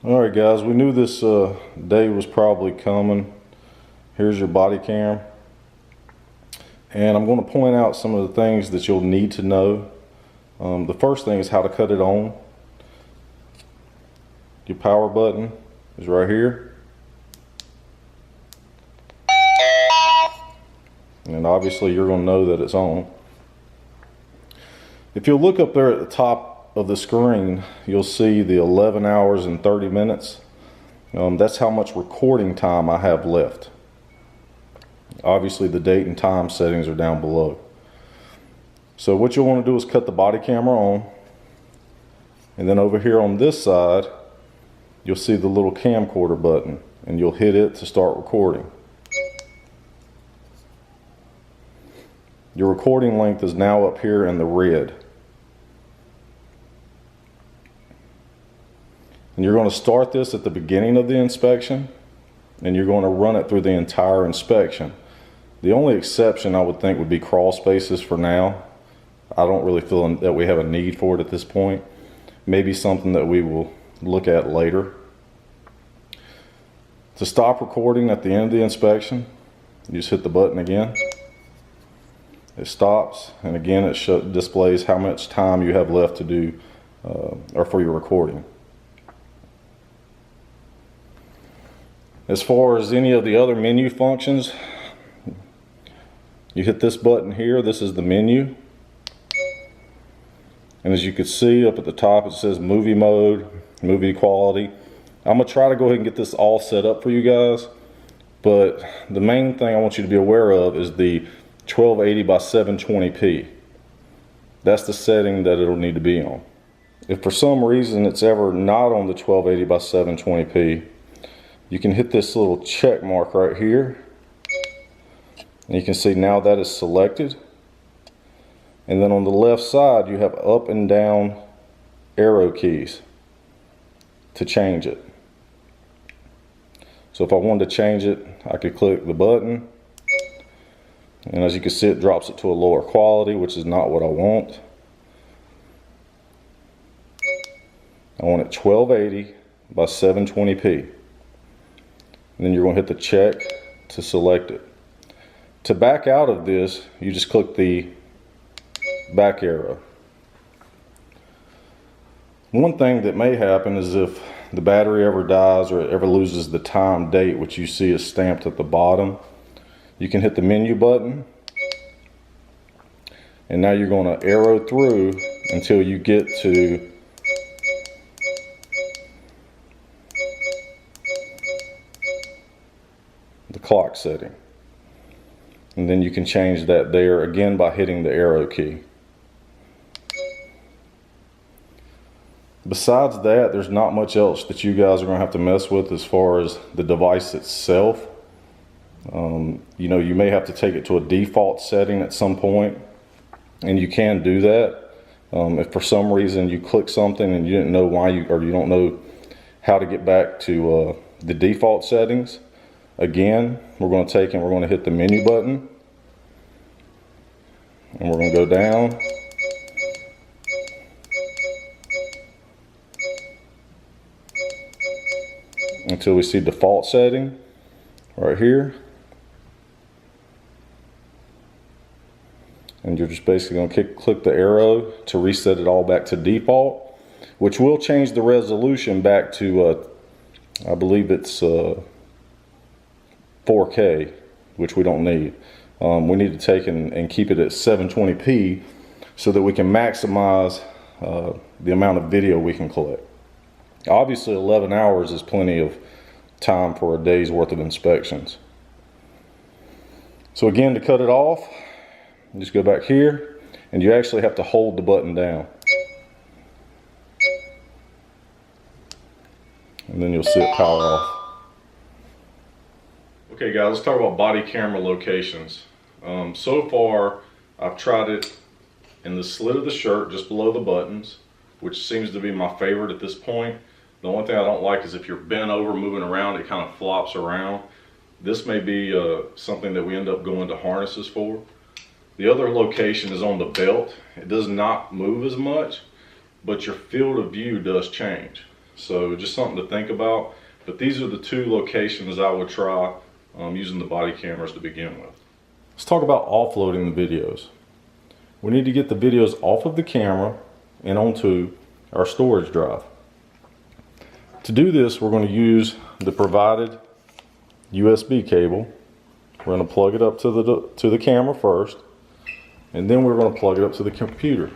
Alright guys, we knew this day was probably coming. Here's your body cam. And I'm going to point out some of the things that you'll need to know. The first thing is how to cut it on. Your power button is right here. And obviously you're going to know that it's on. If you look up there at the top of the screen, you'll see the 11 hours and 30 minutes. That's how much recording time I have left. Obviously the date and time settings are down below. So what you'll want to do is cut the body camera on, and then over here on this side you'll see the little camcorder button, and you'll hit it to start recording. Your recording length is now up here in the red. And you're going to start this at the beginning of the inspection, and you're going to run it through the entire inspection. The only exception I would think would be crawl spaces for now. I don't really feel that we have a need for it at this point. Maybe something that we will look at later. To stop recording at the end of the inspection, you just hit the button again. It stops, and again it displays how much time you have left to do or for your recording. As far as any of the other menu functions, you hit this button here. This is the menu. And as you can see up at the top, it says movie mode, movie quality. I'm going to try to go ahead and get this all set up for you guys. But the main thing I want you to be aware of is the 1280 by 720p. That's the setting that it'll need to be on. If for some reason it's ever not on the 1280 by 720p, you can hit this little check mark right here, and you can see now that is selected. And then on the left side you have up and down arrow keys to change it. So if I wanted to change it, I could click the button, and as you can see it drops it to a lower quality, which is not what I want. I want it 1280 by 720p. And then you're going to hit the check to select it. To back out of this, you just click the back arrow. One thing that may happen is if the battery ever dies or it ever loses the time date, which you see is stamped at the bottom, you can hit the menu button, and now you're going to arrow through until you get to the clock setting, and then you can change that there again by hitting the arrow key. Besides that, there's not much else that you guys are going to have to mess with as far as the device itself. You know, you may have to take it to a default setting at some point, and you can do that. If for some reason you click something and you didn't know why you don't know how to get back to the default settings, again, we're going to take and we're going to hit the menu button, and we're going to go down. Until we see default setting right here. And you're just basically going to click the arrow to reset it all back to default, which will change the resolution back to, I believe it's 4K, which we don't need. We need to take and keep it at 720p so that we can maximize the amount of video we can collect. Obviously 11 hours is plenty of time for a day's worth of inspections. So again, to cut it off, just go back here, and you actually have to hold the button down. And then you'll see it power off. Okay guys, let's talk about body camera locations. So far, I've tried it in the slit of the shirt just below the buttons, which seems to be my favorite at this point. The only thing I don't like is if you're bent over moving around, it kind of flops around. This may be something that we end up going to harnesses for. The other location is on the belt. It does not move as much, but your field of view does change. So just something to think about. But these are the two locations I would try using the body cameras to begin with. Let's talk about offloading the videos. We need to get the videos off of the camera and onto our storage drive. To do this, we're going to use the provided USB cable. We're going to plug it up to the camera first, and then we're going to plug it up to the computer.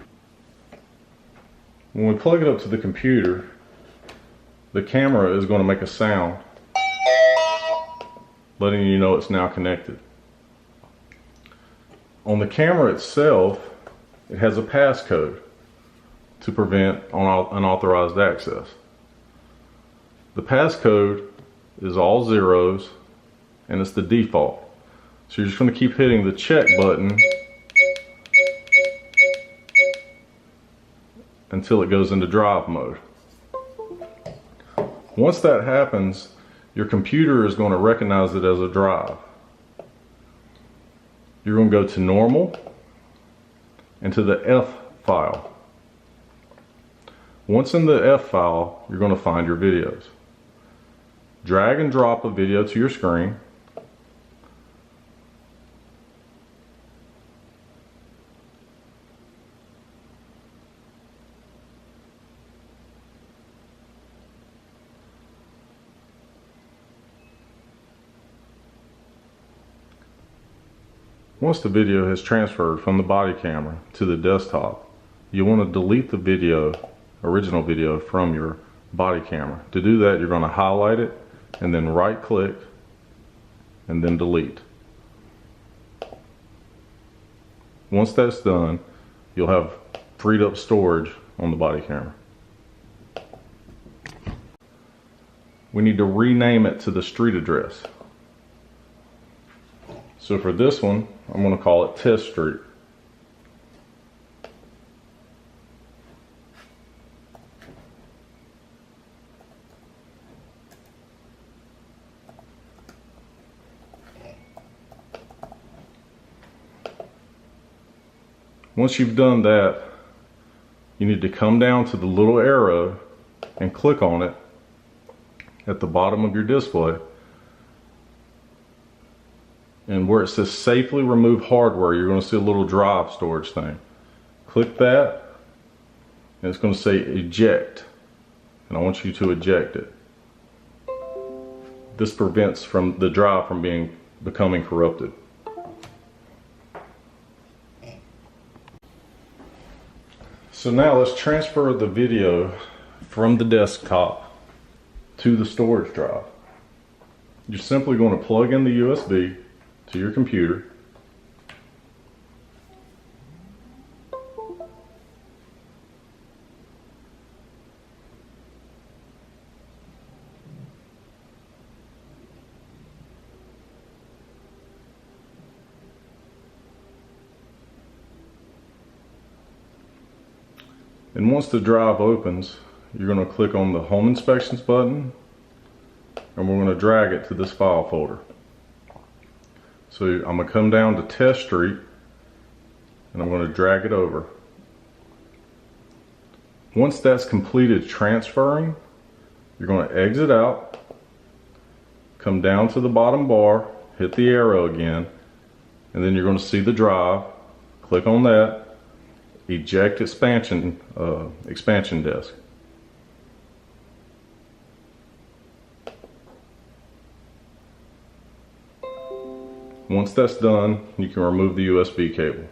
When we plug it up to the computer, the camera is going to make a sound letting you know it's now connected. On the camera itself, it has a passcode to prevent unauthorized access. The passcode is all zeros and it's the default. So you're just going to keep hitting the check button until it goes into drive mode. Once that happens, your computer is going to recognize it as a drive. You're going to go to normal and to the F file. Once in the F file, you're going to find your videos. Drag and drop a video to your screen. Once the video has transferred from the body camera to the desktop, you want to delete the original video from your body camera. To do that, you're going to highlight it and then right click and then delete. Once that's done, you'll have freed up storage on the body camera. We need to rename it to the street address. So for this one, I'm going to call it Test Street. Once you've done that, you need to come down to the little arrow and click on it at the bottom of your display. And where it says safely remove hardware, you're going to see a little drive storage thing. Click that and it's going to say eject, and I want you to eject it. This prevents the drive from becoming corrupted. So now let's transfer the video from the desktop to the storage drive. You're simply going to plug in the USB to your computer. And once the drive opens, you're going to click on the Home Inspections button, and we're going to drag it to this file folder. So I'm going to come down to Test Street and I'm going to drag it over. Once that's completed transferring, you're going to exit out, come down to the bottom bar, hit the arrow again, and then you're going to see the drive. Click on that, eject expansion disk. Once that's done, you can remove the USB cable.